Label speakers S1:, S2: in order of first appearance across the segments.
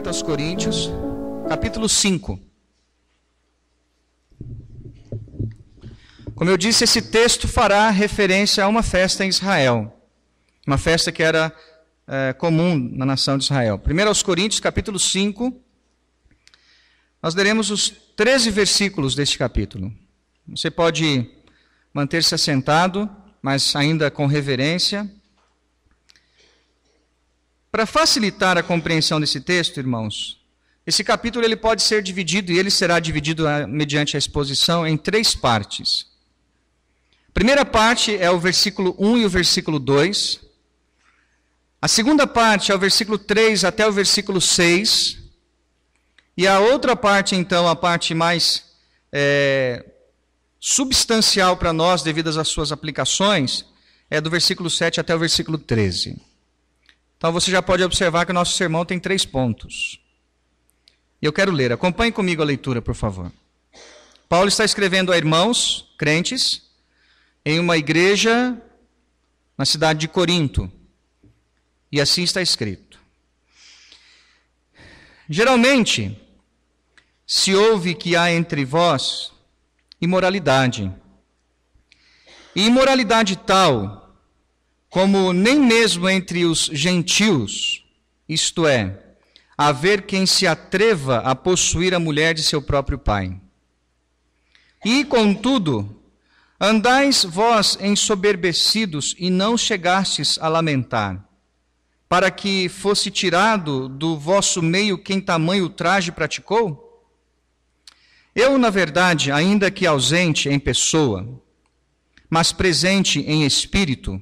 S1: Carta aos Coríntios, capítulo 5. Como eu disse, esse texto fará referência a uma festa em Israel. Uma festa que era comum na nação de Israel. 1 aos Coríntios, capítulo 5. Nós leremos os 13 versículos deste capítulo. Você pode manter-se assentado, mas ainda com reverência. Para facilitar a compreensão desse texto, irmãos, esse capítulo ele pode ser dividido, e ele será dividido mediante a exposição, em 3 partes. A primeira parte é o versículo 1 e o versículo 2. A segunda parte é o versículo 3 até o versículo 6. E a outra parte, então, a parte mais substancial para nós, devido às suas aplicações, é do versículo 7 até o versículo 13. Então você já pode observar que o nosso sermão tem 3 pontos. E eu quero ler. Acompanhe comigo a leitura, por favor. Paulo está escrevendo a irmãos, crentes, em uma igreja na cidade de Corinto. E assim está escrito. Geralmente, se ouve que há entre vós imoralidade. E imoralidade tal, como nem mesmo entre os gentios, isto é, haver quem se atreva a possuir a mulher de seu próprio pai. E, contudo, andais vós ensoberbecidos e não chegastes a lamentar, para que fosse tirado do vosso meio quem tamanho ultraje praticou? Eu, na verdade, ainda que ausente em pessoa, mas presente em espírito,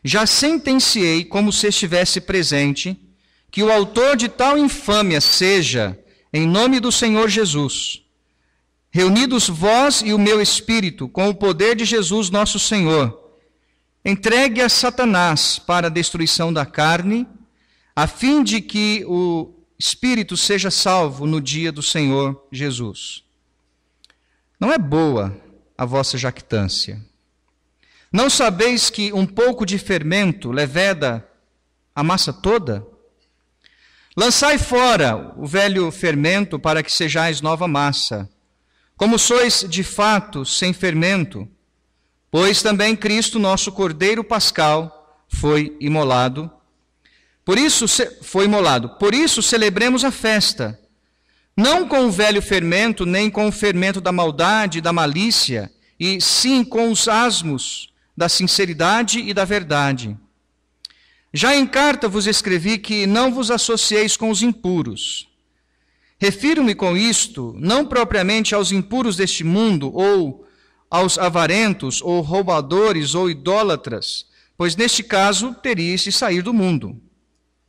S1: já sentenciei, como se estivesse presente, que o autor de tal infâmia seja, em nome do Senhor Jesus, reunidos vós e o meu espírito, com o poder de Jesus nosso Senhor, entregue a Satanás para a destruição da carne, a fim de que o espírito seja salvo no dia do Senhor Jesus. Não é boa a vossa jactância. Não sabeis que um pouco de fermento leveda a massa toda? Lançai fora o velho fermento para que sejais nova massa, como sois de fato sem fermento, pois também Cristo, nosso Cordeiro Pascal, foi imolado. Por isso celebremos a festa, não com o velho fermento, nem com o fermento da maldade e da malícia, e sim com os asmos da sinceridade e da verdade. Já em carta vos escrevi que não vos associeis com os impuros. Refiro-me com isto, não propriamente aos impuros deste mundo, ou aos avarentos, ou roubadores, ou idólatras, pois neste caso teríeis de sair do mundo.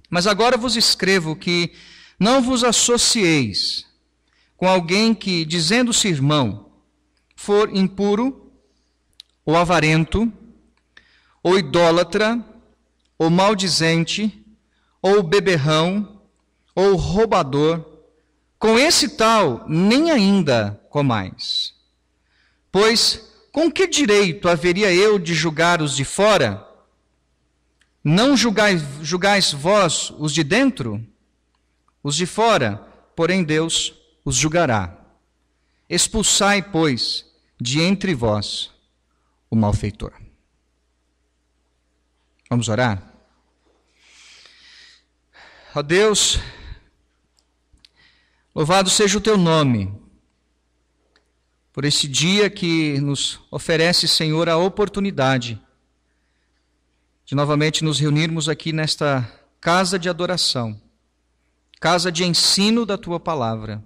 S1: Mas agora vos escrevo que não vos associeis com alguém que, dizendo-se irmão, for impuro, ou avarento, ou idólatra, ou maldizente, ou beberrão, ou roubador, com esse tal nem ainda comais. Pois com que direito haveria eu de julgar os de fora? Não julgais vós os de dentro? Os de fora, porém Deus os julgará. Expulsai, pois, de entre vós o malfeitor. Vamos orar? Ó Deus, louvado seja o teu nome, por esse dia que nos oferece, Senhor, a oportunidade de novamente nos reunirmos aqui nesta casa de adoração, casa de ensino da tua palavra,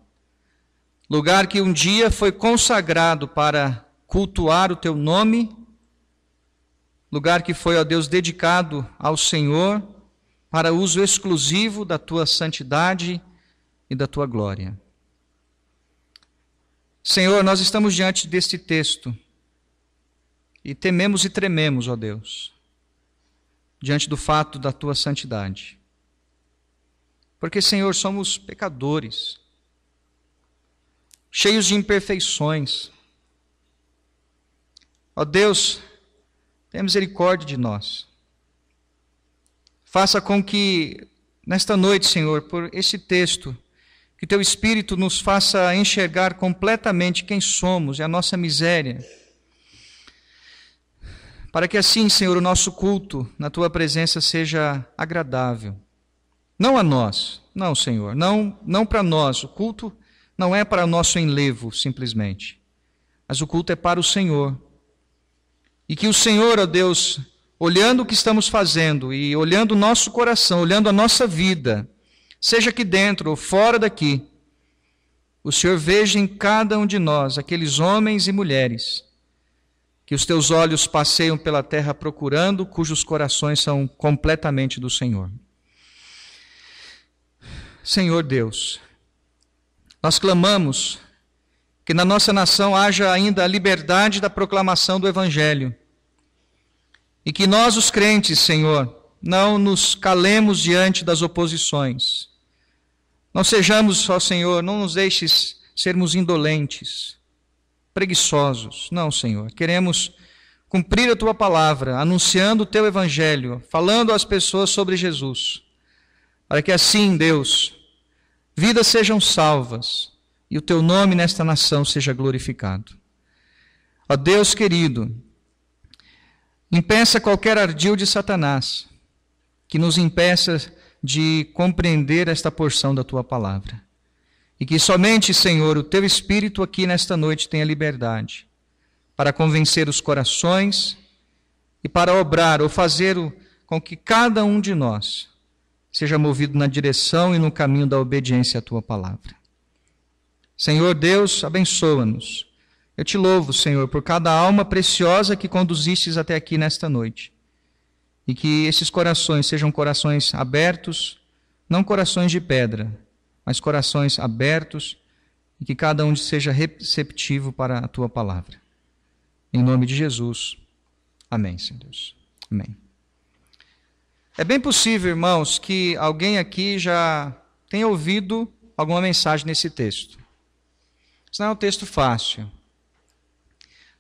S1: lugar que um dia foi consagrado para cultuar o teu nome, lugar que foi, ó Deus, dedicado ao Senhor para uso exclusivo da tua santidade e da tua glória. Senhor, nós estamos diante deste texto e tememos e trememos, ó Deus, diante do fato da tua santidade. Porque, Senhor, somos pecadores, cheios de imperfeições. Ó Deus, tenha misericórdia de nós. Faça com que nesta noite, Senhor, por esse texto, que Teu Espírito nos faça enxergar completamente quem somos e a nossa miséria, para que assim, Senhor, o nosso culto na Tua presença seja agradável. Não a nós, não, Senhor, não para nós. O culto não é para o nosso enlevo, simplesmente, mas o culto é para o Senhor. E que o Senhor, ó Deus, olhando o que estamos fazendo e olhando o nosso coração, olhando a nossa vida, seja aqui dentro ou fora daqui, o Senhor veja em cada um de nós, aqueles homens e mulheres, que os teus olhos passeiam pela terra procurando, cujos corações são completamente do Senhor. Senhor Deus, nós clamamos que na nossa nação haja ainda a liberdade da proclamação do Evangelho, e que nós, os crentes, Senhor, não nos calemos diante das oposições. Não sejamos, ó Senhor, não nos deixes sermos indolentes, preguiçosos. Não, Senhor, queremos cumprir a Tua palavra, anunciando o Teu Evangelho, falando às pessoas sobre Jesus, para que assim, Deus, vidas sejam salvas e o Teu nome nesta nação seja glorificado. Ó Deus querido, impeça qualquer ardil de Satanás, que nos impeça de compreender esta porção da Tua palavra. E que somente, Senhor, o Teu Espírito aqui nesta noite tenha liberdade para convencer os corações e para obrar ou fazer com que cada um de nós seja movido na direção e no caminho da obediência à Tua palavra. Senhor Deus, abençoa-nos. Eu te louvo, Senhor, por cada alma preciosa que conduzistes até aqui nesta noite. E que esses corações sejam corações abertos, não corações de pedra, mas corações abertos, e que cada um seja receptivo para a Tua palavra. Em nome de Jesus. Amém, Senhor Deus. Amém. É bem possível, irmãos, que alguém aqui já tenha ouvido alguma mensagem nesse texto. Isso não é um texto fácil.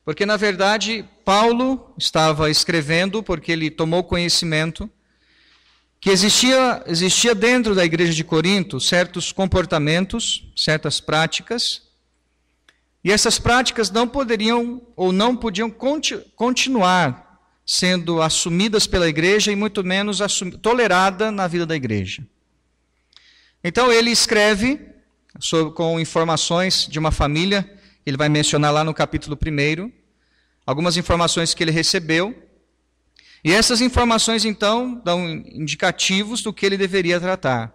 S1: Porque, na verdade, Paulo estava escrevendo, porque ele tomou conhecimento, que existia dentro da igreja de Corinto certos comportamentos, certas práticas, e essas práticas não poderiam ou não podiam continuar sendo assumidas pela igreja e muito menos tolerada na vida da igreja. Então ele escreve com informações de uma família, ele vai mencionar lá no capítulo 1, algumas informações que ele recebeu, e essas informações então dão indicativos do que ele deveria tratar.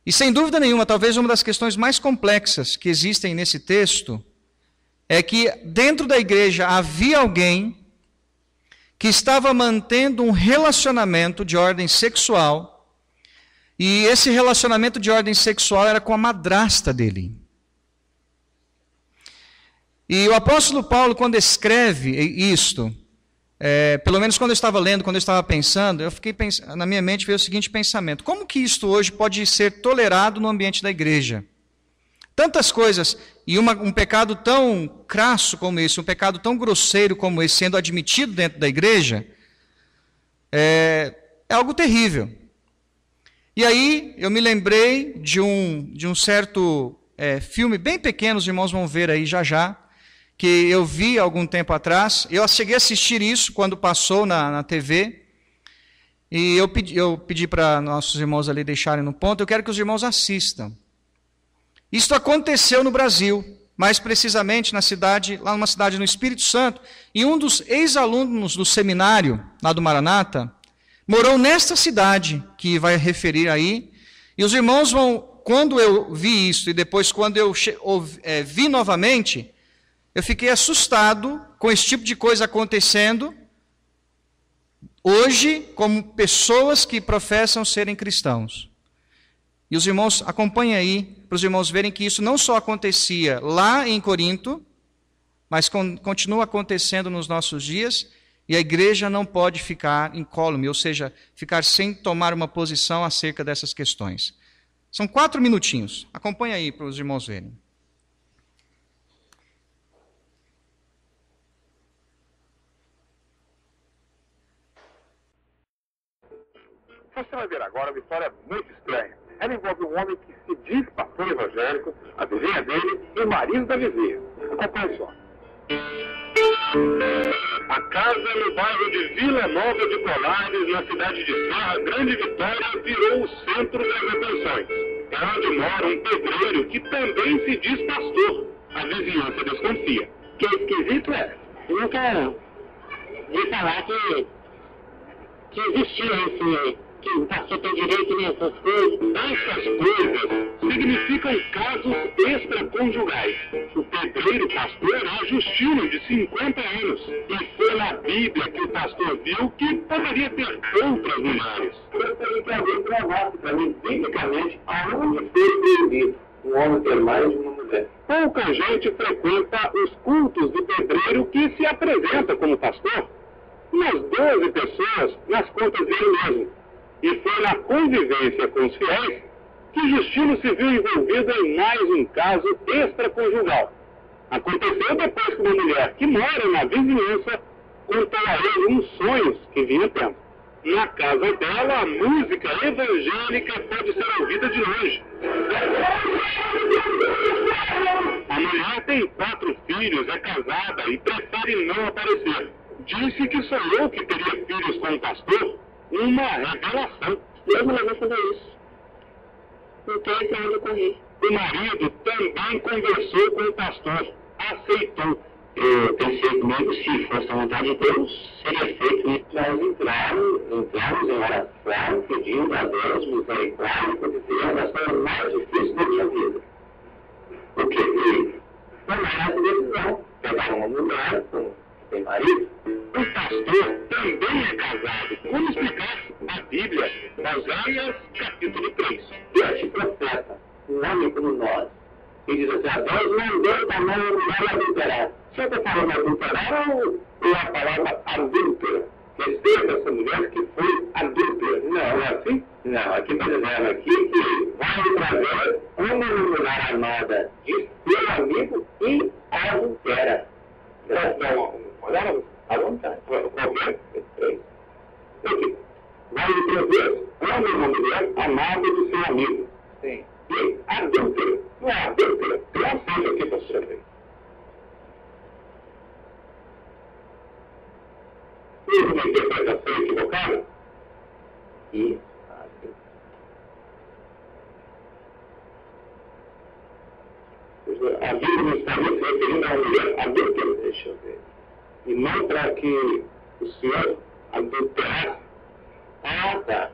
S1: E sem dúvida nenhuma, talvez uma das questões mais complexas que existem nesse texto é que dentro da igreja havia alguém que estava mantendo um relacionamento de ordem sexual, e esse relacionamento de ordem sexual era com a madrasta dele. E o apóstolo Paulo, quando escreve isto, pelo menos quando eu estava lendo, quando eu estava pensando, na minha mente veio o seguinte pensamento: como que isto hoje pode ser tolerado no ambiente da igreja? Tantas coisas, e um pecado tão crasso como esse, um pecado tão grosseiro como esse, sendo admitido dentro da igreja, é algo terrível. E aí eu me lembrei de um certo filme bem pequeno, os irmãos vão ver aí já, que eu vi há algum tempo atrás. Eu cheguei a assistir isso quando passou na TV, e eu pedi para nossos irmãos ali deixarem no ponto. Eu quero que os irmãos assistam. Isto aconteceu no Brasil, mais precisamente lá numa cidade no Espírito Santo, e um dos ex-alunos do seminário, lá do Maranata, morou nesta cidade, que vai referir aí, e os irmãos quando eu vi isso, e depois quando eu vi novamente, eu fiquei assustado com esse tipo de coisa acontecendo, hoje, como pessoas que professam serem cristãos. E os irmãos, acompanhem aí, para os irmãos verem que isso não só acontecia lá em Corinto, mas continua acontecendo nos nossos dias, e a igreja não pode ficar incólume, ou seja, ficar sem tomar uma posição acerca dessas questões. São 4 minutinhos. Acompanhe aí para os irmãos verem.
S2: Você vai ver agora uma história muito estranha. Ela envolve um homem que se diz pastor evangélico, a vizinha dele e o marido da vizinha. Acompanhe só. A casa no bairro de Vila Nova de Colares, na cidade de Serra Grande Vitória, virou o centro das atenções. É onde mora um pedreiro que também se diz pastor. A vizinhança desconfia. Que esquisito é. Eu nunca vi falar que existia esse... que o pastor tem direito nessas coisas. Essas coisas significam casos extraconjugais. O pedreiro pastor é Justino, de 50 anos. E foi na Bíblia que o pastor viu que poderia ter outras mulheres. Eu gostaria que alguém provasse para mim, biblicamente, aonde foi proibido um homem ter mais de uma mulher. Pouca gente frequenta os cultos do pedreiro que se apresenta como pastor. Umas 12 pessoas nas contas dele mesmo. E foi na convivência com os fiéis que Justino se viu envolvido em mais um caso extraconjugal. Aconteceu depois que uma mulher que mora na vizinhança contou a ele uns sonhos que vinha tendo. Na casa dela, a música evangélica pode ser ouvida de longe. A mulher tem 4 filhos, é casada e prefere não aparecer. Disse que sonhou que teria filhos com o pastor. Uma revelação. Eu não vou fazer isso. Não tem pra onde correr. O marido também conversou com o pastor. Aceitou. Eu pensei comigo, se fosse a vontade de Deus, seria feito isso. Nós entramos em oração, pedindo a Deus misericórdia, porque a oração mais difícil da minha vida. Porque tomar essa decisão. Pegar uma mulher com tem marido. O pastor também é casado. Como explicar? A Bíblia, Oséias, capítulo 3. Este profeta, um homem como nós, que diz assim, a Deus não deu tamanho de mulher adulterar. Você está falando adulterar ou a palavra adúltera? Receba essa mulher que foi adúltera. Não, é assim? Não, aqui está dizendo aqui que vai trazer uma mulher amada de seu amigo e adultera. Olha, à vontade. Qualquer? Aqui. Vai trazer uma mulher amada de seu amigo. Sim. E adúltera. Não é adúltera. Não sei o que você fez. Fiz uma interpretação equivocada? Isso. A Bíblia não está se referindo a uma mulher adúltera. Deixa eu ver. E não para que o senhor adulterasse. Ah, tá.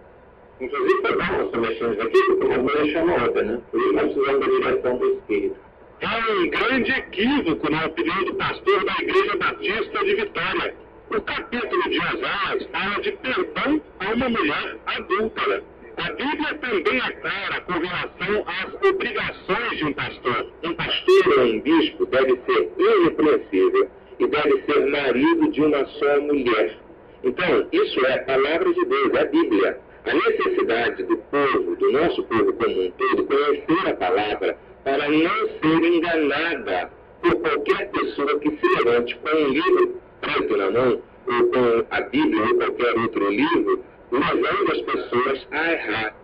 S2: Inclusive foi bom você mexer nisso aqui, porque uma mulher chama outra, né? Por isso nós precisamos da direção do Espírito. É um grande equívoco, na opinião do pastor da Igreja Batista de Vitória. O capítulo de Oséias fala de perdão a uma mulher adúltera. A Bíblia também é clara com relação às obrigações de um pastor. Um pastor ou um bispo deve ser irrepreensível e deve ser marido de uma só mulher. Então, isso é a palavra de Deus, é a Bíblia. A necessidade do povo, do nosso povo como um todo, conhecer a palavra para não ser enganada por qualquer pessoa que se levante com um livro preto na mão, ou com a Bíblia ou qualquer outro livro, levando as pessoas a errar.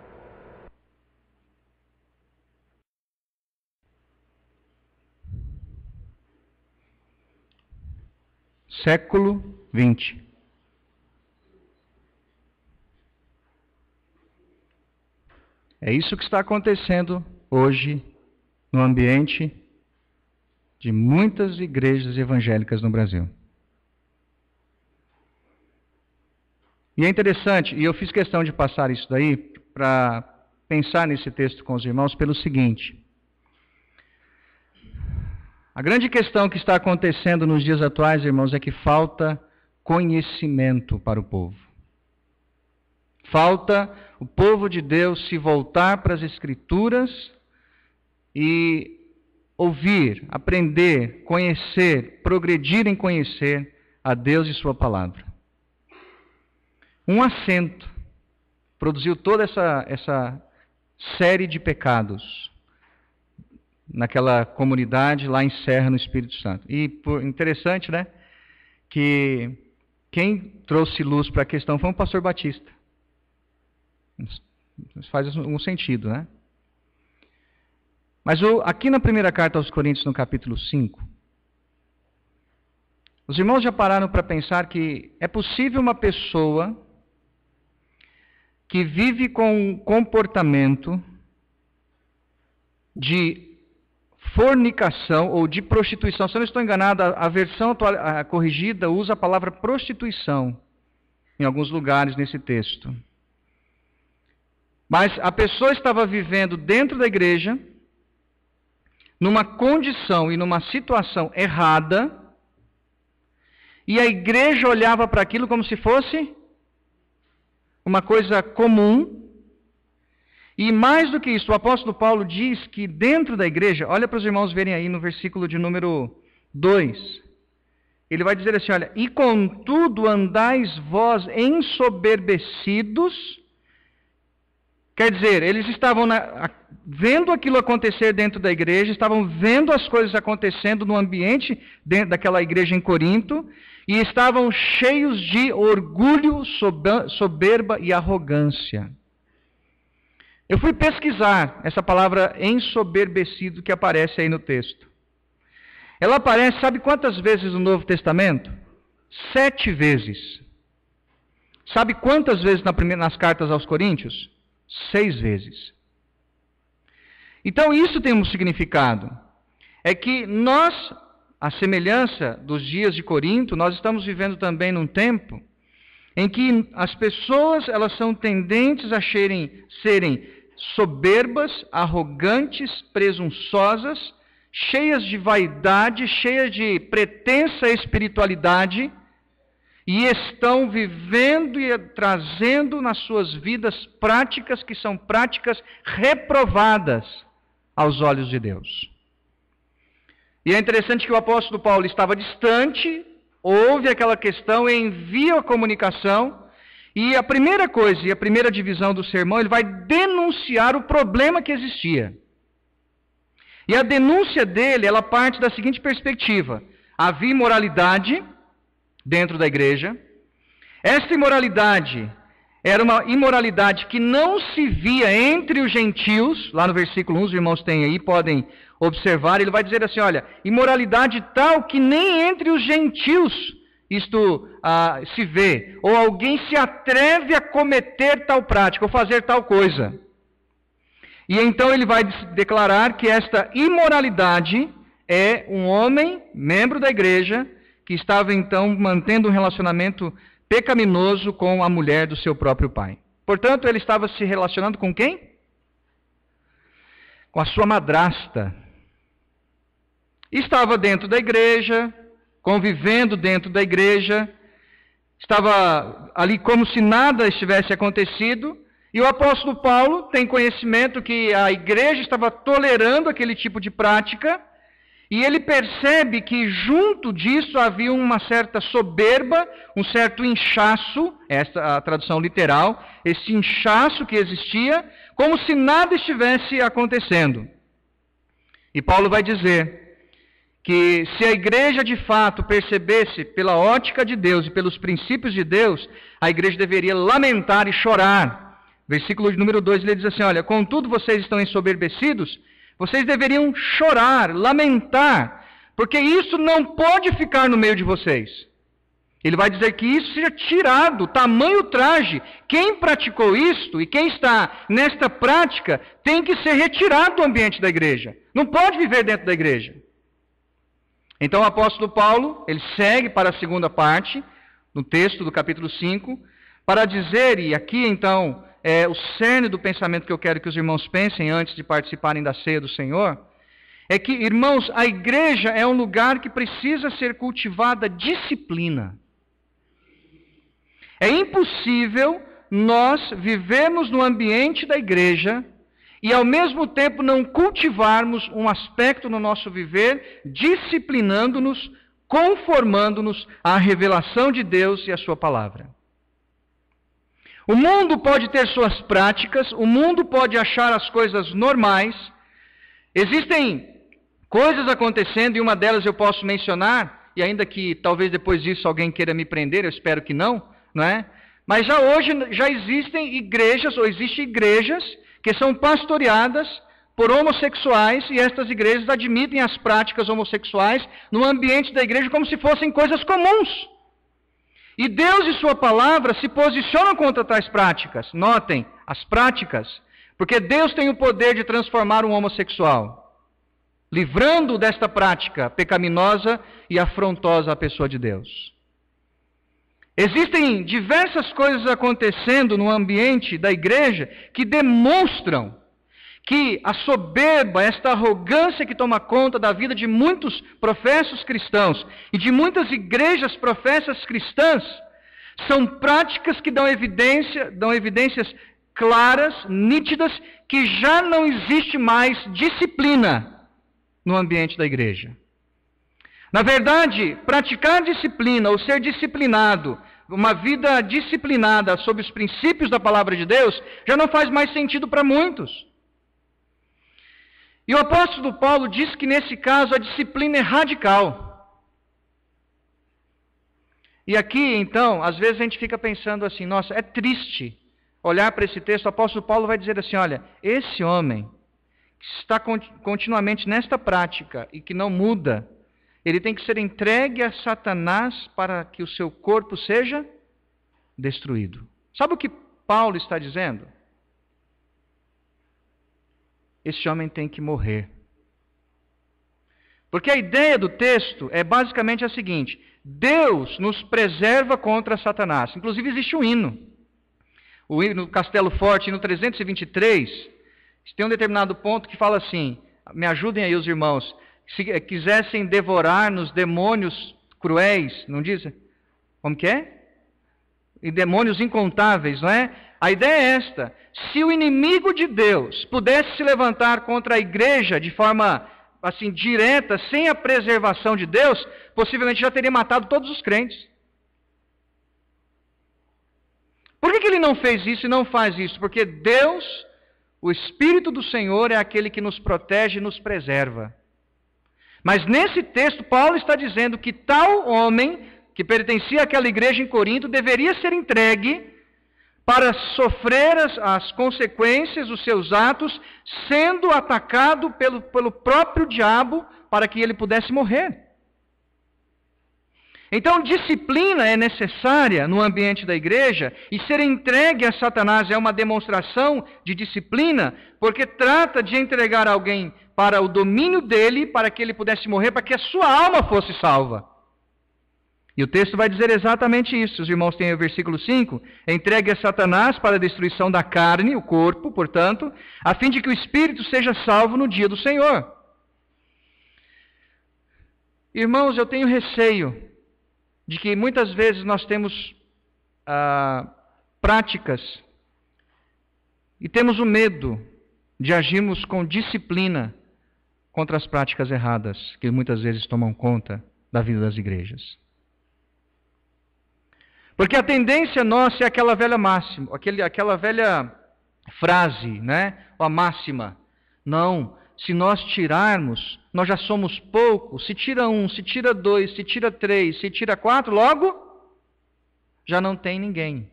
S1: Século XX. É isso que está acontecendo hoje no ambiente de muitas igrejas evangélicas no Brasil. E é interessante, e eu fiz questão de passar isso daí para pensar nesse texto com os irmãos pelo seguinte. A grande questão que está acontecendo nos dias atuais, irmãos, é que falta conhecimento para o povo. Falta o povo de Deus se voltar para as Escrituras e ouvir, aprender, conhecer, progredir em conhecer a Deus e Sua palavra. Um assento produziu toda essa série de pecados naquela comunidade lá em Serra, no Espírito Santo. E interessante, né, que quem trouxe luz para a questão foi um pastor batista. Isso faz um sentido, né? Mas aqui na primeira carta aos Coríntios, no capítulo 5, os irmãos já pararam para pensar que é possível uma pessoa que vive com um comportamento de fornicação ou de prostituição. Se eu não estou enganado, a versão corrigida usa a palavra prostituição em alguns lugares nesse texto. Mas a pessoa estava vivendo dentro da igreja, numa condição e numa situação errada, e a igreja olhava para aquilo como se fosse uma coisa comum. E mais do que isso, o apóstolo Paulo diz que dentro da igreja, olha para os irmãos verem aí no versículo de número 2, ele vai dizer assim, olha, e contudo andais vós ensoberbecidos. Quer dizer, eles estavam vendo aquilo acontecer dentro da igreja, estavam vendo as coisas acontecendo no ambiente dentro daquela igreja em Corinto, e estavam cheios de orgulho, soberba e arrogância. Eu fui pesquisar essa palavra ensoberbecido que aparece aí no texto. Ela aparece, sabe quantas vezes no Novo Testamento? 7 vezes. Sabe quantas vezes nas cartas aos Coríntios? 6 vezes. Então isso tem um significado. É que nós, à semelhança dos dias de Corinto, nós estamos vivendo também num tempo em que as pessoas elas são tendentes a serem soberbas, arrogantes, presunçosas, cheias de vaidade, cheias de pretensa espiritualidade, e estão vivendo e trazendo nas suas vidas práticas que são práticas reprovadas aos olhos de Deus. E é interessante que o apóstolo Paulo estava distante, ouve aquela questão, envia a comunicação, e a primeira coisa, e a primeira divisão do sermão, ele vai denunciar o problema que existia. E a denúncia dele, ela parte da seguinte perspectiva: havia imoralidade dentro da igreja. Essa imoralidade era uma imoralidade que não se via entre os gentios. Lá no versículo 1, os irmãos têm aí, podem observar. Ele vai dizer assim, olha, imoralidade tal que nem entre os gentios isto se vê. Ou alguém se atreve a cometer tal prática, ou fazer tal coisa. E então ele vai declarar que esta imoralidade é um homem, membro da igreja, que estava então mantendo um relacionamento pecaminoso com a mulher do seu próprio pai. Portanto, ele estava se relacionando com quem? Com a sua madrasta. Estava dentro da igreja, convivendo dentro da igreja, estava ali como se nada estivesse acontecido, e o apóstolo Paulo tem conhecimento que a igreja estava tolerando aquele tipo de prática, e ele percebe que junto disso havia uma certa soberba, um certo inchaço, essa é a tradução literal, esse inchaço que existia, como se nada estivesse acontecendo. E Paulo vai dizer que se a igreja de fato percebesse pela ótica de Deus e pelos princípios de Deus, a igreja deveria lamentar e chorar. Versículo de número 2, ele diz assim, olha, contudo vocês estão ensoberbecidos, vocês deveriam chorar, lamentar, porque isso não pode ficar no meio de vocês. Ele vai dizer que isso seja tirado, tamanho traje. Quem praticou isto e quem está nesta prática tem que ser retirado do ambiente da igreja. Não pode viver dentro da igreja. Então o apóstolo Paulo, ele segue para a segunda parte, no texto do capítulo 5, para dizer, e aqui então é o cerne do pensamento que eu quero que os irmãos pensem antes de participarem da ceia do Senhor, é que, irmãos, a igreja é um lugar que precisa ser cultivada disciplina. É impossível nós vivermos no ambiente da igreja e ao mesmo tempo não cultivarmos um aspecto no nosso viver, disciplinando-nos, conformando-nos à revelação de Deus e à sua palavra. O mundo pode ter suas práticas, o mundo pode achar as coisas normais. Existem coisas acontecendo, e uma delas eu posso mencionar, e ainda que talvez depois disso alguém queira me prender, eu espero que não é? Mas hoje já existem igrejas, ou existem igrejas, que são pastoreadas por homossexuais, e estas igrejas admitem as práticas homossexuais no ambiente da igreja como se fossem coisas comuns. E Deus e sua palavra se posicionam contra tais práticas. Notem, as práticas, porque Deus tem o poder de transformar um homossexual, livrando desta prática pecaminosa e afrontosa à pessoa de Deus. Existem diversas coisas acontecendo no ambiente da igreja que demonstram que a soberba, esta arrogância que toma conta da vida de muitos professos cristãos e de muitas igrejas professas cristãs, são práticas que dão evidências claras, nítidas, que já não existe mais disciplina no ambiente da igreja. Na verdade, praticar disciplina ou ser disciplinado, uma vida disciplinada sob os princípios da palavra de Deus, já não faz mais sentido para muitos. E o apóstolo Paulo diz que nesse caso a disciplina é radical. E aqui, então, às vezes a gente fica pensando assim, nossa, é triste olhar para esse texto. O apóstolo Paulo vai dizer assim, olha, esse homem que está continuamente nesta prática e que não muda, ele tem que ser entregue a Satanás para que o seu corpo seja destruído. Sabe o que Paulo está dizendo? Esse homem tem que morrer. Porque a ideia do texto é basicamente a seguinte: Deus nos preserva contra Satanás. Inclusive existe um hino. O hino Castelo Forte, no 323, tem um determinado ponto que fala assim, me ajudem aí os irmãos, se quisessem devorar-nos demônios cruéis, não diz? Como que é? E demônios incontáveis, não é? A ideia é esta: se o inimigo de Deus pudesse se levantar contra a igreja de forma assim direta, sem a preservação de Deus, possivelmente já teria matado todos os crentes. Por que ele não fez isso e não faz isso? Porque Deus, o Espírito do Senhor, é aquele que nos protege e nos preserva. Mas nesse texto, Paulo está dizendo que tal homem, que pertencia àquela igreja em Corinto, deveria ser entregue para sofrer as consequências dos seus atos, sendo atacado pelo próprio diabo, para que ele pudesse morrer. Então, disciplina é necessária no ambiente da igreja, e ser entregue a Satanás é uma demonstração de disciplina, porque trata de entregar alguém para o domínio dele, para que ele pudesse morrer, para que a sua alma fosse salva. E o texto vai dizer exatamente isso. Os irmãos têm o versículo 5. Entregue a Satanás para a destruição da carne, o corpo, portanto, a fim de que o espírito seja salvo no dia do Senhor. Irmãos, eu tenho receio de que muitas vezes nós temos práticas e temos o medo de agirmos com disciplina contra as práticas erradas que muitas vezes tomam conta da vida das igrejas. Porque a tendência nossa é aquela velha máxima, aquela velha frase, né? Ou a máxima. Não, se nós tirarmos, nós já somos poucos. Se tira 1, se tira 2, se tira 3, se tira 4, logo já não tem ninguém.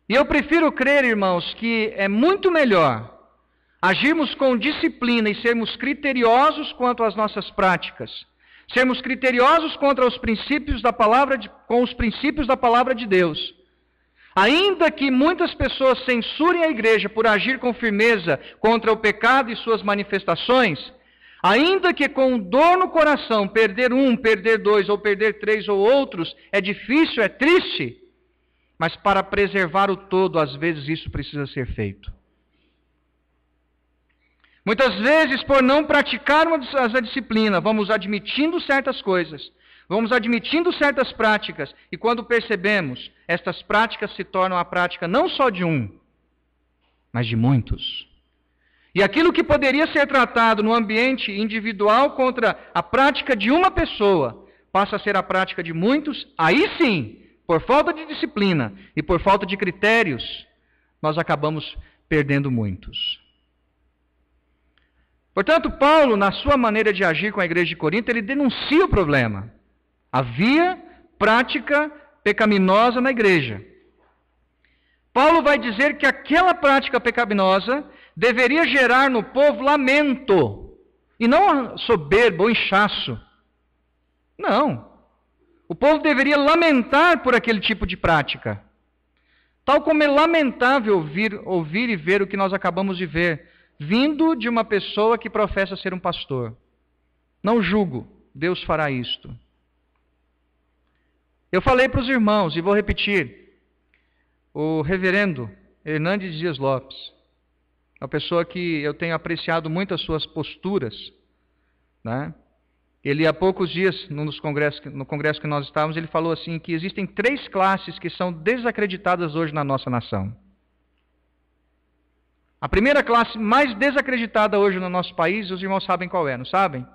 S1: E eu prefiro crer, irmãos, que é muito melhor agirmos com disciplina e sermos criteriosos quanto às nossas práticas. Sermos criteriosos contra os princípios da palavra com os princípios da palavra de Deus. Ainda que muitas pessoas censurem a igreja por agir com firmeza contra o pecado e suas manifestações, ainda que com dor no coração perder 1, perder 2 ou perder 3 ou outros, é difícil, é triste, mas para preservar o todo, às vezes isso precisa ser feito. Muitas vezes, por não praticarmos a disciplina, vamos admitindo certas coisas, vamos admitindo certas práticas, e quando percebemos, estas práticas se tornam a prática não só de um, mas de muitos. E aquilo que poderia ser tratado no ambiente individual contra a prática de uma pessoa, passa a ser a prática de muitos, aí sim, por falta de disciplina e por falta de critérios, nós acabamos perdendo muitos. Portanto, Paulo, na sua maneira de agir com a igreja de Corinto, ele denuncia o problema. Havia prática pecaminosa na igreja. Paulo vai dizer que aquela prática pecaminosa deveria gerar no povo lamento, e não soberba ou inchaço. Não. O povo deveria lamentar por aquele tipo de prática. Tal como é lamentável ouvir e ver o que nós acabamos de ver, vindo de uma pessoa que professa ser um pastor. Não julgo, Deus fará isto. Eu falei para os irmãos, e vou repetir, o reverendo Hernandes Dias Lopes, uma pessoa que eu tenho apreciado muito as suas posturas, né? Ele, há poucos dias, no congresso que nós estávamos, ele falou assim, que existem 3 classes que são desacreditadas hoje na nossa nação. A primeira classe mais desacreditada hoje no nosso país, os irmãos sabem qual é, não sabem?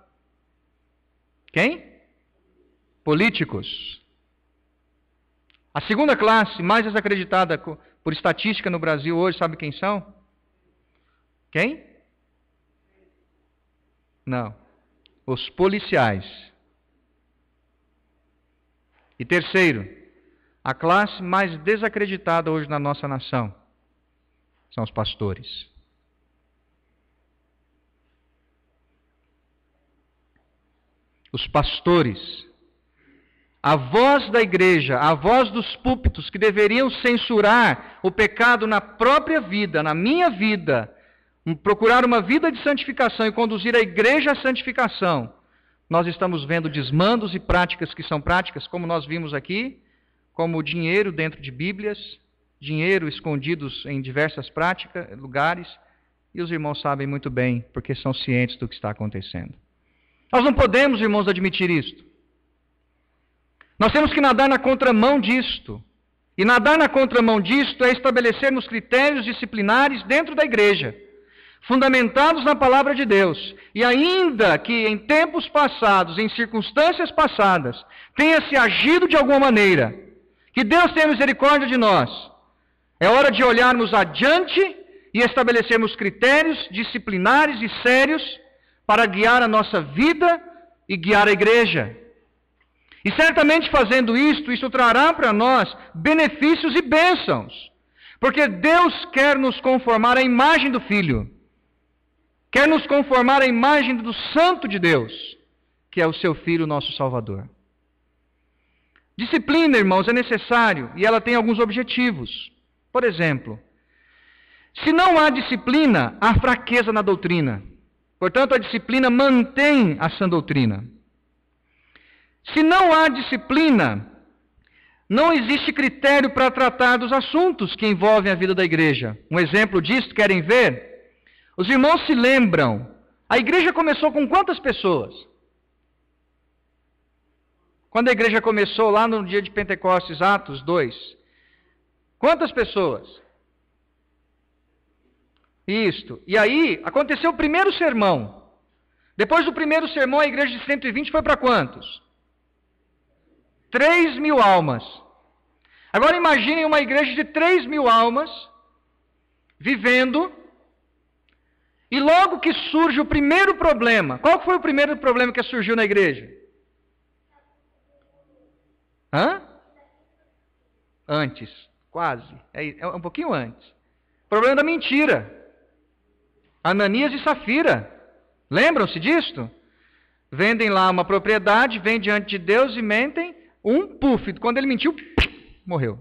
S1: Quem? Políticos. A segunda classe mais desacreditada por estatística no Brasil hoje, sabe quem são? Quem? Não. Os policiais. E terceiro, a classe mais desacreditada hoje na nossa nação são os pastores. Os pastores, a voz da igreja, a voz dos púlpitos que deveriam censurar o pecado na própria vida, na minha vida, procurar uma vida de santificação e conduzir a igreja à santificação, nós estamos vendo desmandos e práticas que são práticas, como nós vimos aqui, como o dinheiro dentro de Bíblias, dinheiro escondidos em diversas práticas, lugares, e os irmãos sabem muito bem, porque são cientes do que está acontecendo. Nós não podemos, irmãos, admitir isto. Nós temos que nadar na contramão disto. E nadar na contramão disto é estabelecermos critérios disciplinares dentro da igreja, fundamentados na palavra de Deus, e ainda que em tempos passados, em circunstâncias passadas, tenha se agido de alguma maneira, que Deus tenha misericórdia de nós, é hora de olharmos adiante e estabelecermos critérios disciplinares e sérios para guiar a nossa vida e guiar a igreja. E certamente fazendo isto, isso trará para nós benefícios e bênçãos, porque Deus quer nos conformar à imagem do Filho. Quer nos conformar à imagem do Santo de Deus, que é o seu Filho, nosso Salvador. Disciplina, irmãos, é necessário e ela tem alguns objetivos. Por exemplo, se não há disciplina, há fraqueza na doutrina. Portanto, a disciplina mantém a sã doutrina. Se não há disciplina, não existe critério para tratar dos assuntos que envolvem a vida da igreja. Um exemplo disso, querem ver? Os irmãos se lembram, a igreja começou com quantas pessoas? Quando a igreja começou lá no dia de Pentecostes, Atos 2, quantas pessoas? Isto. E aí, aconteceu o primeiro sermão. Depois do primeiro sermão, a igreja de 120 foi para quantos? 3.000 almas. Agora imaginem uma igreja de 3.000 almas, vivendo. E logo que surge o primeiro problema, qual foi o primeiro problema que surgiu na igreja? Antes, quase, é um pouquinho antes. Problema da mentira. Ananias e Safira, lembram-se disto? Vendem lá uma propriedade, vêm diante de Deus e mentem, quando ele mentiu, morreu.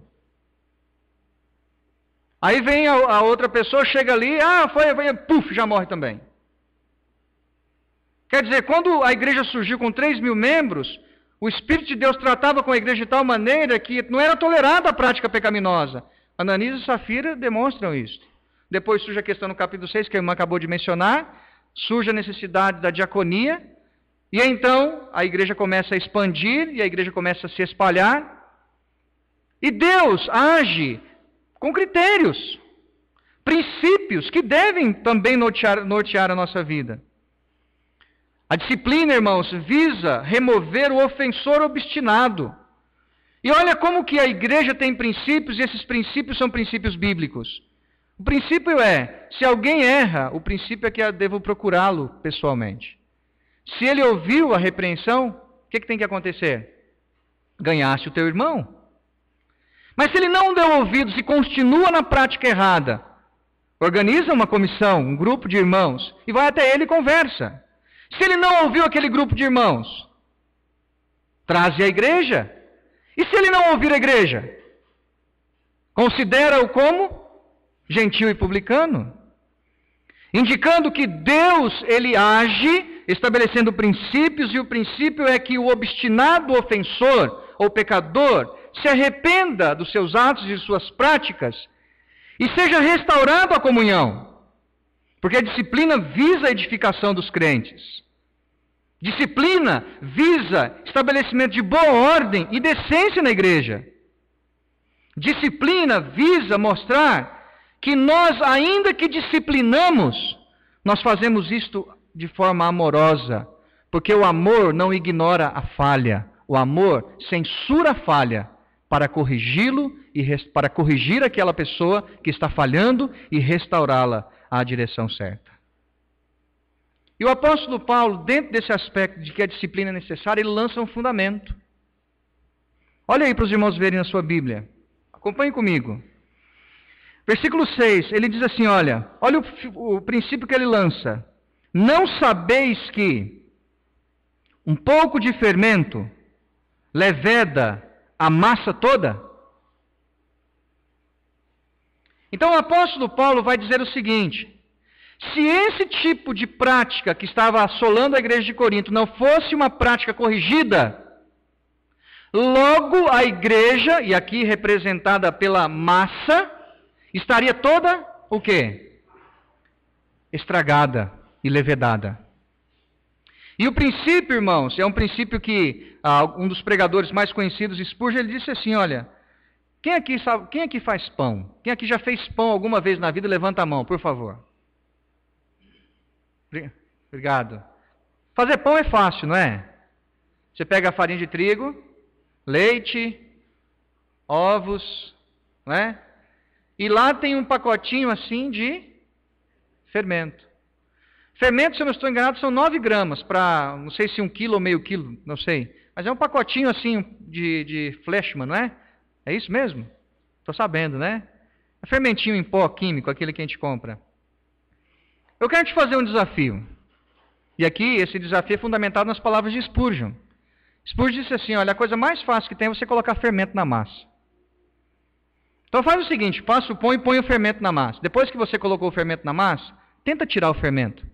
S1: Aí vem a outra pessoa, chega ali, já morre também. Quer dizer, quando a igreja surgiu com 3.000 membros, o Espírito de Deus tratava com a igreja de tal maneira que não era tolerada a prática pecaminosa. Ananias e Safira demonstram isso. Depois surge a questão no capítulo 6, que a irmã acabou de mencionar, surge a necessidade da diaconia, e então a igreja começa a expandir, e a igreja começa a se espalhar, e Deus age com critérios, princípios que devem também nortear a nossa vida. A disciplina, irmãos, visa remover o ofensor obstinado. E olha como que a igreja tem princípios, e esses princípios são princípios bíblicos. O princípio é, se alguém erra, o princípio é que eu devo procurá-lo pessoalmente. Se ele ouviu a repreensão, o que tem que acontecer? Ganhaste o teu irmão. Mas se ele não deu ouvidos e continua na prática errada, organiza uma comissão, um grupo de irmãos, e vai até ele e conversa. Se ele não ouviu aquele grupo de irmãos, traze a igreja. E se ele não ouvir a igreja, considera-o como gentil e publicano, indicando que Deus, ele age estabelecendo princípios, e o princípio é que o obstinado ofensor ou pecador se arrependa dos seus atos e de suas práticas e seja restaurado à comunhão, porque a disciplina visa a edificação dos crentes. Disciplina visa estabelecimento de boa ordem e decência na igreja. Disciplina visa mostrar que nós, ainda que disciplinamos, nós fazemos isto de forma amorosa, porque o amor não ignora a falha. O amor censura a falha para corrigi-lo e para corrigir aquela pessoa que está falhando e restaurá-la à direção certa. E o apóstolo Paulo, dentro desse aspecto de que a disciplina é necessária, ele lança um fundamento. Olha aí para os irmãos verem na sua Bíblia. Acompanhe comigo. Versículo 6, ele diz assim, olha o princípio que ele lança. Não sabeis que um pouco de fermento leveda a massa toda? Então o apóstolo Paulo vai dizer o seguinte: se esse tipo de prática que estava assolando a igreja de Corinto não fosse uma prática corrigida, logo a igreja, e aqui representada pela massa, estaria toda o quê? Estragada e levedada. E o princípio, irmãos, é um princípio que um dos pregadores mais conhecidos, Spurgeon, ele disse assim, olha, quem aqui faz pão? Quem aqui já fez pão alguma vez na vida? Levanta a mão, por favor. Obrigado. Fazer pão é fácil, não é? Você pega a farinha de trigo, leite, ovos, não é? E lá tem um pacotinho assim de fermento. Fermento, se eu não estou enganado, são 9 gramas para, não sei se 1 quilo ou meio quilo, não sei. Mas é um pacotinho assim de Fleshman, não é? É isso mesmo? Estou sabendo, né? É fermentinho em pó químico, aquele que a gente compra. Eu quero te fazer um desafio. E aqui, esse desafio é fundamentado nas palavras de Spurgeon. Spurgeon disse assim, olha, a coisa mais fácil que tem é você colocar fermento na massa. Então faz o seguinte, passa o pão e põe o fermento na massa. Depois que você colocou o fermento na massa, tenta tirar o fermento.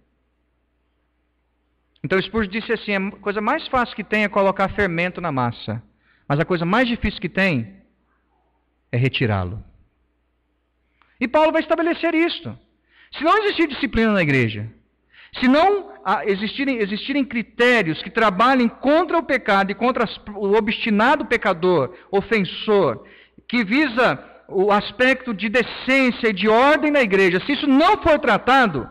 S1: Então Spurgeon disse assim, a coisa mais fácil que tem é colocar fermento na massa. Mas a coisa mais difícil que tem é retirá-lo. E Paulo vai estabelecer isto. Se não existir disciplina na igreja, se não existirem critérios que trabalhem contra o pecado e contra o obstinado pecador, ofensor, que visa o aspecto de decência e de ordem na igreja, se isso não for tratado,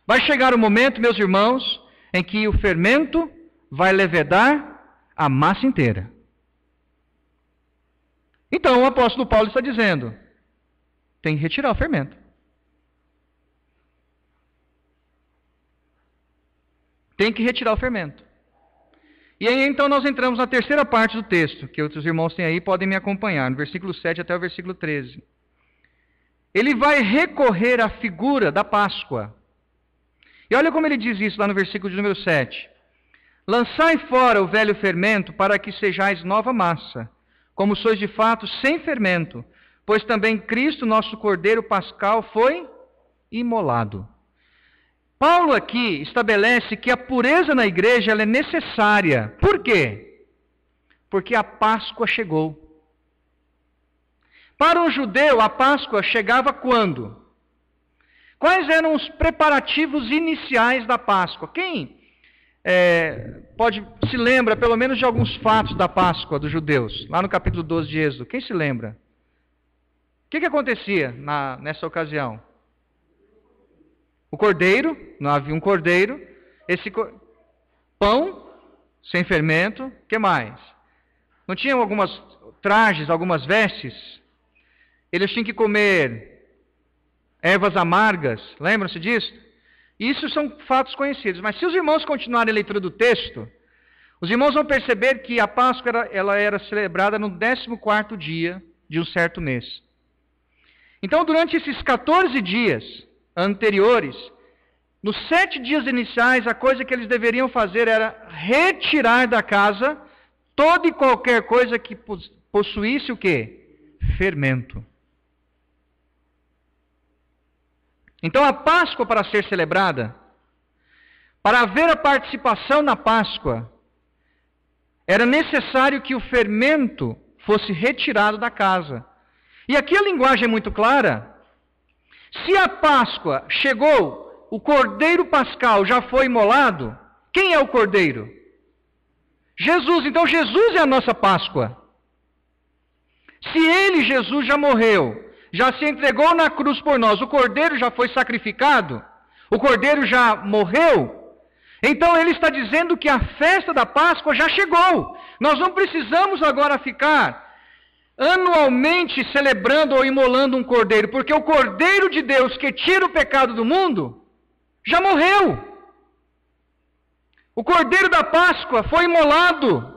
S1: vai chegar o momento, meus irmãos, em que o fermento vai levedar a massa inteira. Então o apóstolo Paulo está dizendo, tem que retirar o fermento. Tem que retirar o fermento. E aí então nós entramos na terceira parte do texto, que outros irmãos têm aí, podem me acompanhar, no versículo 7 até o versículo 13. Ele vai recorrer à figura da Páscoa. E olha como ele diz isso lá no versículo de número 7. Lançai fora o velho fermento, para que sejais nova massa, como sois de fato sem fermento, pois também Cristo, nosso Cordeiro Pascal, foi imolado. Paulo aqui estabelece que a pureza na igreja ela é necessária. Por quê? Porque a Páscoa chegou. Para um judeu, a Páscoa chegava quando? Quais eram os preparativos iniciais da Páscoa? Quem se lembra pelo menos de alguns fatos da Páscoa dos judeus? Lá no capítulo 12 de Êxodo. Quem se lembra? O que acontecia nessa ocasião? O cordeiro, não havia um cordeiro, pão sem fermento, o que mais? Não tinham algumas trajes, algumas vestes? Eles tinham que comer ervas amargas, lembram-se disso? Isso são fatos conhecidos, mas se os irmãos continuarem a leitura do texto, os irmãos vão perceber que a Páscoa ela era celebrada no 14º dia de um certo mês. Então, durante esses 14 dias anteriores, nos 7 dias iniciais, a coisa que eles deveriam fazer era retirar da casa toda e qualquer coisa que possuísse o quê? Fermento. Então, a Páscoa, para ser celebrada, para haver a participação na Páscoa, era necessário que o fermento fosse retirado da casa. E aqui a linguagem é muito clara. Se a Páscoa chegou, o cordeiro pascal já foi imolado, quem é o cordeiro? Jesus. Então Jesus é a nossa Páscoa. Se ele, Jesus, já morreu, já se entregou na cruz por nós, o cordeiro já foi sacrificado, o cordeiro já morreu, então ele está dizendo que a festa da Páscoa já chegou. Nós não precisamos agora ficar anualmente celebrando ou imolando um cordeiro, porque o cordeiro de Deus que tira o pecado do mundo já morreu. O cordeiro da Páscoa foi imolado.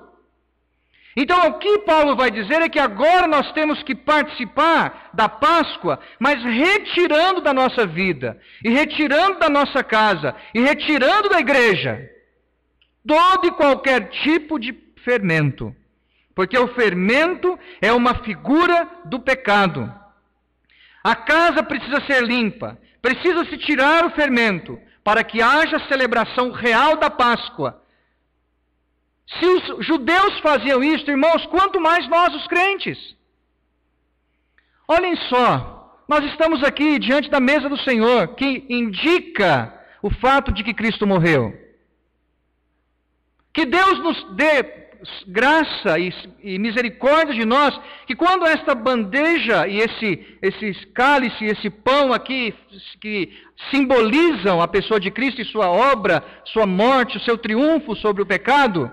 S1: Então o que Paulo vai dizer é que agora nós temos que participar da Páscoa, mas retirando da nossa vida, e retirando da nossa casa, e retirando da igreja, todo e qualquer tipo de fermento. Porque o fermento é uma figura do pecado. A casa precisa ser limpa, precisa-se tirar o fermento, para que haja celebração real da Páscoa. Se os judeus faziam isso, irmãos, quanto mais nós, os crentes. Olhem só, nós estamos aqui diante da mesa do Senhor, que indica o fato de que Cristo morreu. Que Deus nos dê graça e misericórdia de nós, que quando esta bandeja e esse cálice, esse pão aqui, que simbolizam a pessoa de Cristo e sua obra, sua morte, o seu triunfo sobre o pecado,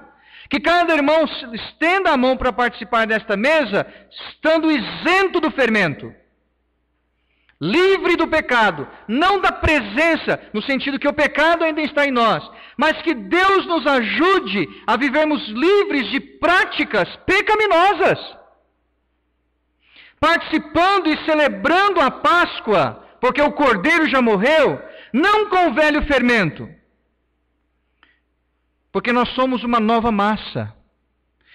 S1: que cada irmão estenda a mão para participar desta mesa, estando isento do fermento, livre do pecado, não da presença, no sentido que o pecado ainda está em nós, mas que Deus nos ajude a vivermos livres de práticas pecaminosas, participando e celebrando a Páscoa, porque o Cordeiro já morreu, não com o velho fermento, porque nós somos uma nova massa,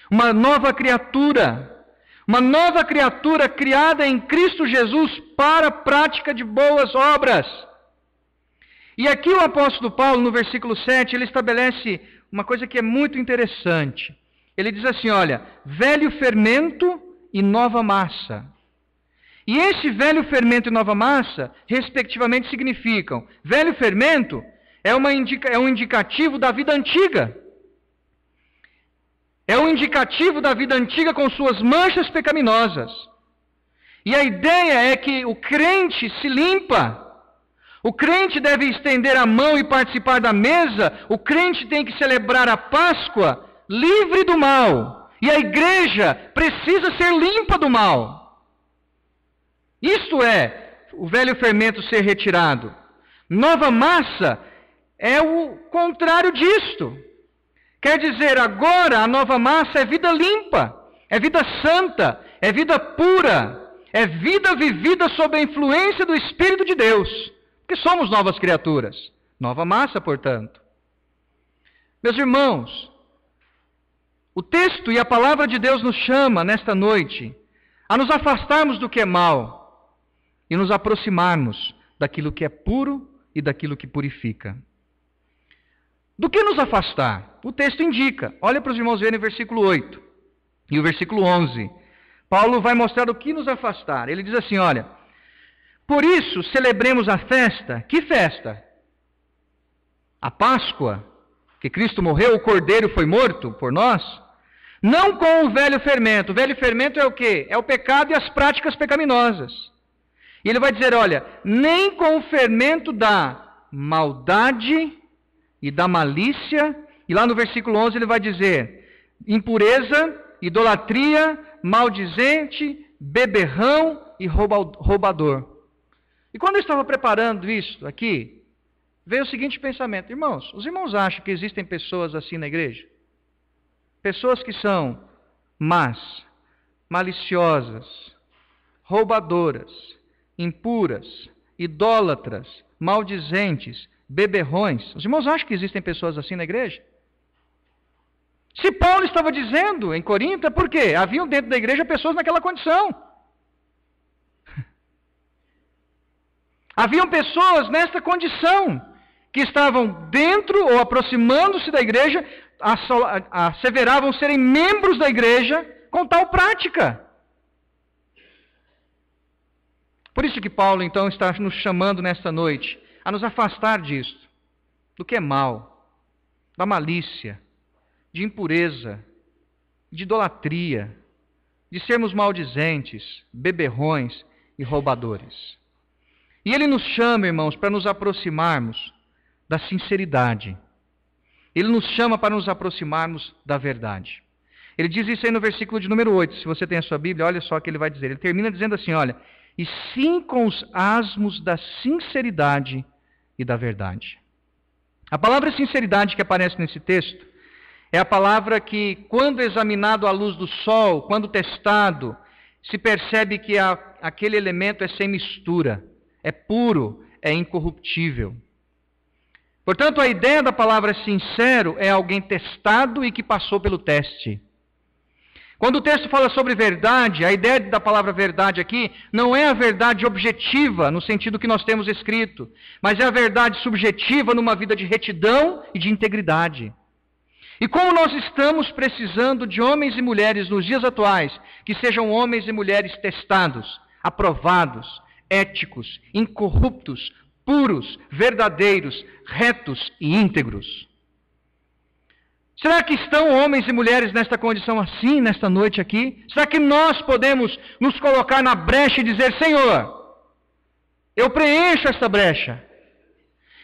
S1: uma nova criatura criada em Cristo Jesus para a prática de boas obras. E aqui o apóstolo Paulo, no versículo 7, ele estabelece uma coisa que é muito interessante. Ele diz assim, olha, velho fermento e nova massa. E esse velho fermento e nova massa, respectivamente, significam, velho fermento é um indicativo da vida antiga. É um indicativo da vida antiga com suas manchas pecaminosas. E a ideia é que o crente se limpa. O crente deve estender a mão e participar da mesa. O crente tem que celebrar a Páscoa livre do mal. E a igreja precisa ser limpa do mal. Isto é, o velho fermento ser retirado. Nova massa é o contrário disto. Quer dizer, agora a nova massa é vida limpa, é vida santa, é vida pura, é vida vivida sob a influência do Espírito de Deus, porque somos novas criaturas, nova massa, portanto. Meus irmãos, o texto e a palavra de Deus nos chama nesta noite a nos afastarmos do que é mal e nos aproximarmos daquilo que é puro e daquilo que purifica. Do que nos afastar? O texto indica. Olha para os irmãos verem o versículo 8 e o versículo 11. Paulo vai mostrar o que nos afastar. Ele diz assim, olha, por isso celebremos a festa. Que festa? A Páscoa, que Cristo morreu, o Cordeiro foi morto por nós. Não com o velho fermento. O velho fermento é o quê? É o pecado e as práticas pecaminosas. E ele vai dizer, olha, nem com o fermento da maldade e da malícia, e lá no versículo 11 ele vai dizer, impureza, idolatria, maldizente, beberrão e roubador. E quando eu estava preparando isso aqui, veio o seguinte pensamento, irmãos, os irmãos acham que existem pessoas assim na igreja? Pessoas que são más, maliciosas, roubadoras, impuras, idólatras, maldizentes, beberrões. Os irmãos acham que existem pessoas assim na igreja? Se Paulo estava dizendo em Corinto, é porque haviam dentro da igreja pessoas naquela condição. Haviam pessoas nesta condição, que estavam dentro ou aproximando-se da igreja, asseveravam serem membros da igreja com tal prática. Por isso que Paulo, então, está nos chamando nesta noite a nos afastar disto, do que é mal, da malícia, de impureza, de idolatria, de sermos maldizentes, beberrões e roubadores. E ele nos chama, irmãos, para nos aproximarmos da sinceridade. Ele nos chama para nos aproximarmos da verdade. Ele diz isso aí no versículo de número 8, se você tem a sua Bíblia, olha só o que ele vai dizer. Ele termina dizendo assim, olha, e sim com os asmos da sinceridade e da verdade. A palavra sinceridade que aparece nesse texto é a palavra que, quando examinado à luz do sol, quando testado, se percebe que aquele elemento é sem mistura, é puro, é incorruptível. Portanto, a ideia da palavra sincero é alguém testado e que passou pelo teste. Quando o texto fala sobre verdade, a ideia da palavra verdade aqui não é a verdade objetiva, no sentido que nós temos escrito, mas é a verdade subjetiva numa vida de retidão e de integridade. E como nós estamos precisando de homens e mulheres nos dias atuais, que sejam homens e mulheres testados, aprovados, éticos, incorruptos, puros, verdadeiros, retos e íntegros. Será que estão homens e mulheres nesta condição assim, nesta noite aqui? Será que nós podemos nos colocar na brecha e dizer, Senhor, eu preencho esta brecha.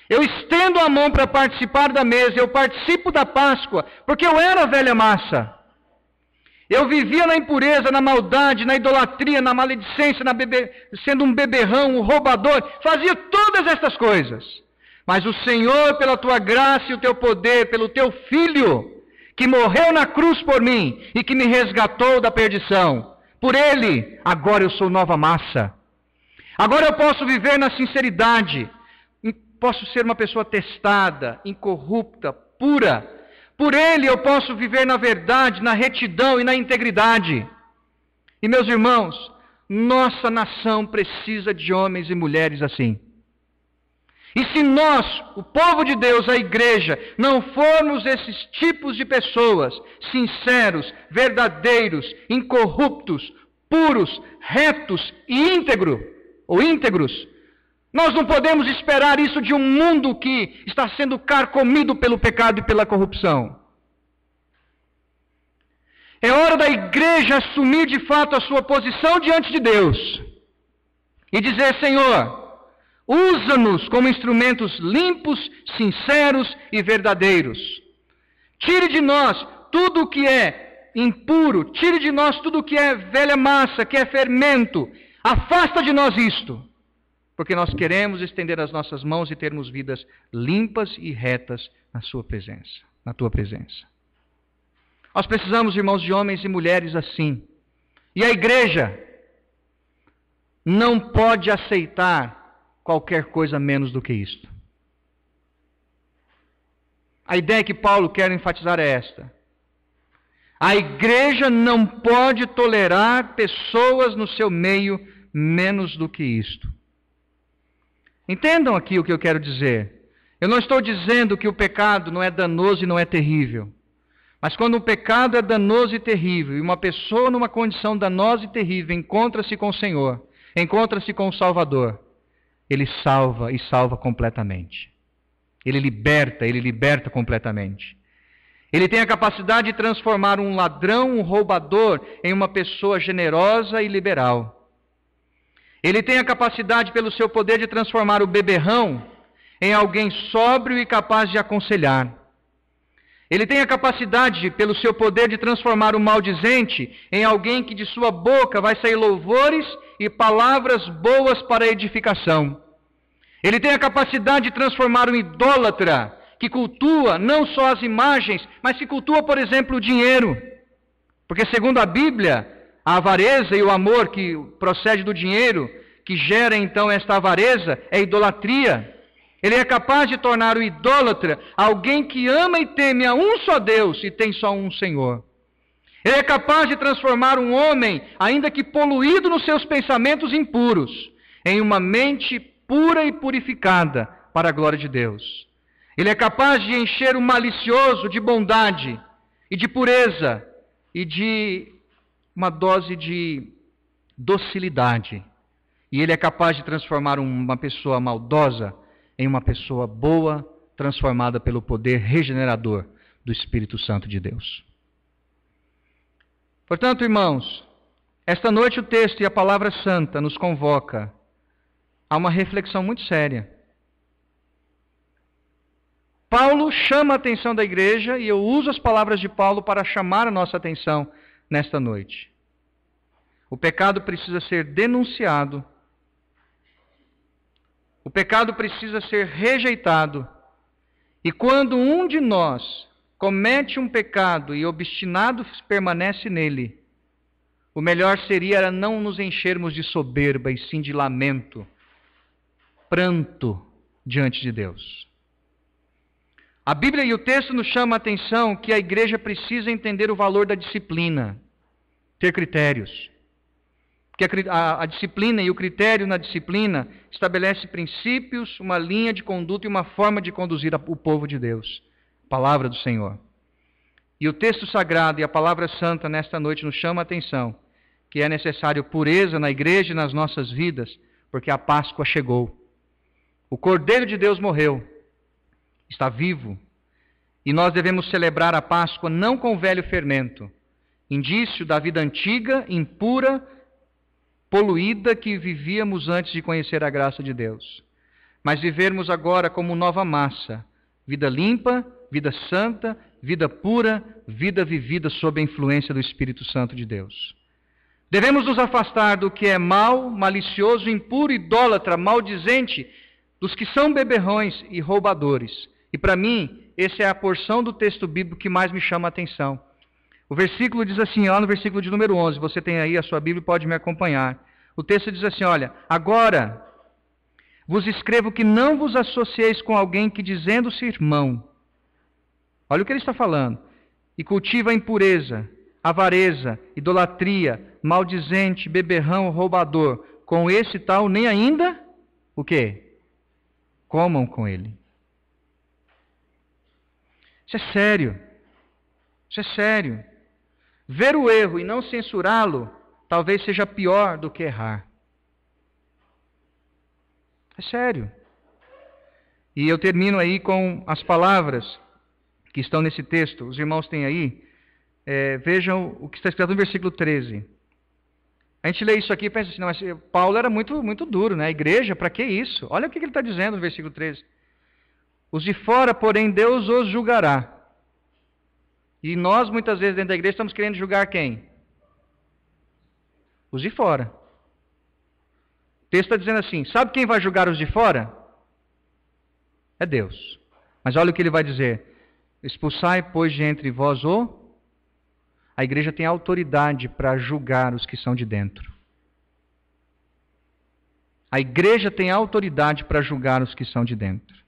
S1: Eu estendo a mão para participar da mesa, eu participo da Páscoa, porque eu era a velha massa. Eu vivia na impureza, na maldade, na idolatria, na maledicência, sendo um beberrão, um roubador, fazia todas estas coisas. Mas o Senhor, pela tua graça e o teu poder, pelo teu Filho, que morreu na cruz por mim e que me resgatou da perdição, por Ele, agora eu sou nova massa. Agora eu posso viver na sinceridade, posso ser uma pessoa testada, incorrupta, pura. Por Ele eu posso viver na verdade, na retidão e na integridade. E meus irmãos, nossa nação precisa de homens e mulheres assim. E se nós, o povo de Deus, a igreja, não formos esses tipos de pessoas, sinceros, verdadeiros, incorruptos, puros, retos e íntegros, nós não podemos esperar isso de um mundo que está sendo carcomido pelo pecado e pela corrupção. É hora da igreja assumir de fato a sua posição diante de Deus e dizer, Senhor, usa-nos como instrumentos limpos, sinceros e verdadeiros. Tire de nós tudo o que é impuro, tire de nós tudo o que é velha massa, que é fermento. Afasta de nós isto. Porque nós queremos estender as nossas mãos e termos vidas limpas e retas na sua presença, na tua presença. Nós precisamos, irmãos, de homens e mulheres assim. E a igreja não pode aceitar qualquer coisa menos do que isto. A ideia que Paulo quer enfatizar é esta. A igreja não pode tolerar pessoas no seu meio menos do que isto. Entendam aqui o que eu quero dizer. Eu não estou dizendo que o pecado não é danoso e não é terrível. Mas quando o pecado é danoso e terrível, e uma pessoa numa condição danosa e terrível encontra-se com o Senhor, encontra-se com o Salvador, Ele salva e salva completamente. Ele liberta completamente. Ele tem a capacidade de transformar um ladrão, um roubador, em uma pessoa generosa e liberal. Ele tem a capacidade, pelo seu poder, de transformar o beberrão em alguém sóbrio e capaz de aconselhar. Ele tem a capacidade, pelo seu poder, de transformar o maldizente em alguém que de sua boca vai sair louvores e palavras boas para a edificação. Ele tem a capacidade de transformar um idólatra que cultua não só as imagens, mas que cultua, por exemplo, o dinheiro. Porque, segundo a Bíblia, A avareza e o amor que procede do dinheiro, que gera então esta avareza, é idolatria. Ele é capaz de tornar o idólatra alguém que ama e teme a um só Deus e tem só um Senhor. Ele é capaz de transformar um homem, ainda que poluído nos seus pensamentos impuros, em uma mente pura e purificada para a glória de Deus. Ele é capaz de encher o malicioso de bondade e de pureza e de uma dose de docilidade. E ele é capaz de transformar uma pessoa maldosa em uma pessoa boa, transformada pelo poder regenerador do Espírito Santo de Deus. Portanto, irmãos, esta noite o texto e a palavra santa nos convoca a uma reflexão muito séria. Paulo chama a atenção da igreja e eu uso as palavras de Paulo para chamar a nossa atenção nesta noite. O pecado precisa ser denunciado. O pecado precisa ser rejeitado. E quando um de nós comete um pecado e obstinado permanece nele, o melhor seria não nos enchermos de soberba e sim de lamento, pranto diante de Deus. A Bíblia e o texto nos chamam a atenção que a igreja precisa entender o valor da disciplina, ter critérios. Porque a disciplina e o critério na disciplina estabelece princípios, uma linha de conduta e uma forma de conduzir o povo de Deus. Palavra do Senhor. E o texto sagrado e a palavra santa nesta noite nos chama a atenção que é necessário pureza na igreja e nas nossas vidas, porque a Páscoa chegou. O Cordeiro de Deus morreu, está vivo, e nós devemos celebrar a Páscoa não com o velho fermento, indício da vida antiga, impura, poluída que vivíamos antes de conhecer a graça de Deus, mas vivermos agora como nova massa, vida limpa, vida santa, vida pura, vida vivida sob a influência do Espírito Santo de Deus. Devemos nos afastar do que é mau, malicioso, impuro, idólatra, maldizente, dos que são beberrões e roubadores. E para mim, essa é a porção do texto bíblico que mais me chama a atenção. O versículo diz assim, lá no versículo de número 11, você tem aí a sua Bíblia e pode me acompanhar. O texto diz assim, olha, agora vos escrevo que não vos associeis com alguém que dizendo-se irmão, olha o que ele está falando, e cultiva a impureza, avareza, idolatria, maldizente, beberrão, roubador, com esse tal nem ainda, o quê? Comam com ele. Isso é sério. Isso é sério. Ver o erro e não censurá-lo, talvez seja pior do que errar. É sério. E eu termino aí com as palavras que estão nesse texto. Os irmãos têm aí. Vejam o que está escrito no versículo 13. A gente lê isso aqui e pensa assim, não, mas Paulo era muito, muito duro, né? A igreja, para que isso? Olha o que ele está dizendo no versículo 13. Os de fora, porém, Deus os julgará. E nós, muitas vezes, dentro da igreja, estamos querendo julgar quem? Os de fora. O texto está dizendo assim, sabe quem vai julgar os de fora? É Deus. Mas olha o que ele vai dizer. Expulsai, pois, de entre vós o... A igreja tem autoridade para julgar os que são de dentro. A igreja tem autoridade para julgar os que são de dentro.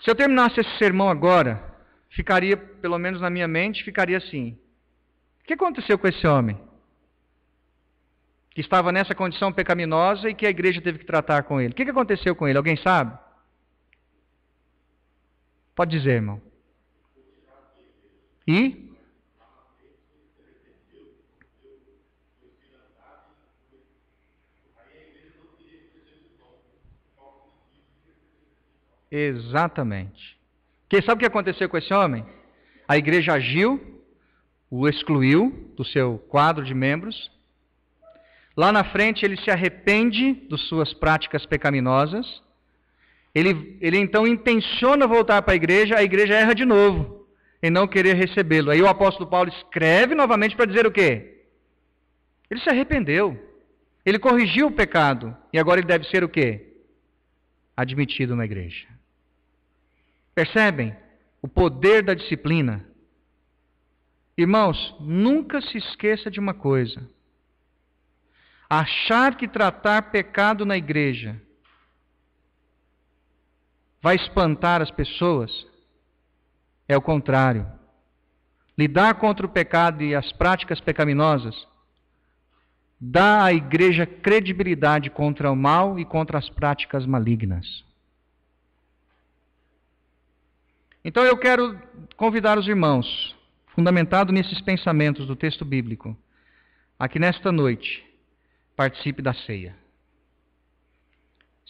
S1: Se eu terminasse esse sermão agora, ficaria, pelo menos na minha mente, ficaria assim. O que aconteceu com esse homem? Que estava nessa condição pecaminosa e que a igreja teve que tratar com ele. O que aconteceu com ele? Alguém sabe? Pode dizer, irmão. E? Exatamente. Porque sabe o que aconteceu com esse homem? A igreja agiu, o excluiu do seu quadro de membros. Lá na frente ele se arrepende das suas práticas pecaminosas. Ele então intenciona voltar para a igreja erra de novo em não querer recebê-lo. Aí o apóstolo Paulo escreve novamente para dizer o quê? Ele se arrependeu. Ele corrigiu o pecado. E agora ele deve ser o quê? Admitido na igreja. Percebem o poder da disciplina? Irmãos, nunca se esqueça de uma coisa. Achar que tratar pecado na igreja vai espantar as pessoas é o contrário. Lidar contra o pecado e as práticas pecaminosas dá à igreja credibilidade contra o mal e contra as práticas malignas. Então eu quero convidar os irmãos, fundamentado nesses pensamentos do texto bíblico, a que nesta noite participe da ceia.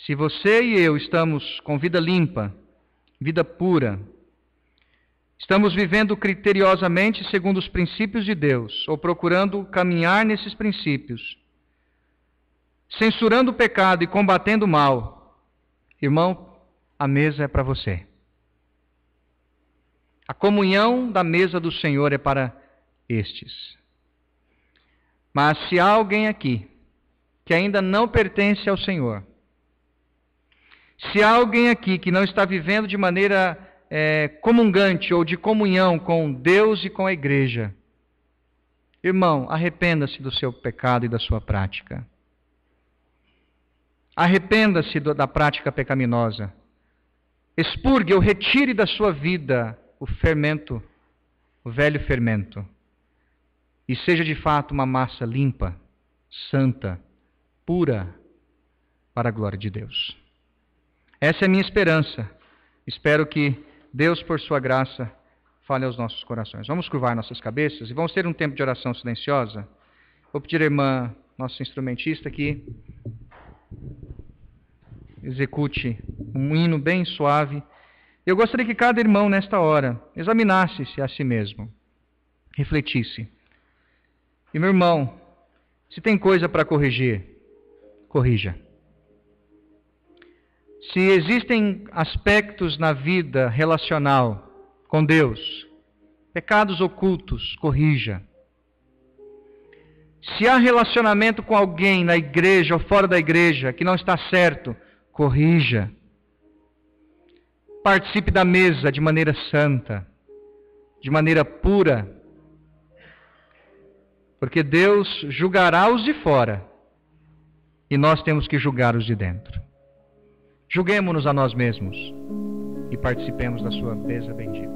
S1: Se você e eu estamos com vida limpa, vida pura, estamos vivendo criteriosamente segundo os princípios de Deus, ou procurando caminhar nesses princípios, censurando o pecado e combatendo o mal, irmão, a mesa é para você. A comunhão da mesa do Senhor é para estes. Mas se há alguém aqui que ainda não pertence ao Senhor, se há alguém aqui que não está vivendo de maneira comungante ou de comunhão com Deus e com a igreja, irmão, arrependa-se do seu pecado e da sua prática. Arrependa-se da prática pecaminosa. Expurgue ou retire da sua vida o fermento, o velho fermento, e seja de fato uma massa limpa, santa, pura, para a glória de Deus. Essa é a minha esperança. Espero que Deus, por sua graça, fale aos nossos corações. Vamos curvar nossas cabeças e vamos ter um tempo de oração silenciosa. Vou pedir à irmã, nossa instrumentista, que execute um hino bem suave. Eu gostaria que cada irmão, nesta hora, examinasse-se a si mesmo, refletisse. E, meu irmão, se tem coisa para corrigir, corrija. Se existem aspectos na vida relacional com Deus, pecados ocultos, corrija. Se há relacionamento com alguém na igreja ou fora da igreja que não está certo, corrija. Participe da mesa de maneira santa, de maneira pura, porque Deus julgará os de fora e nós temos que julgar os de dentro. Julguemo-nos a nós mesmos e participemos da sua mesa bendita.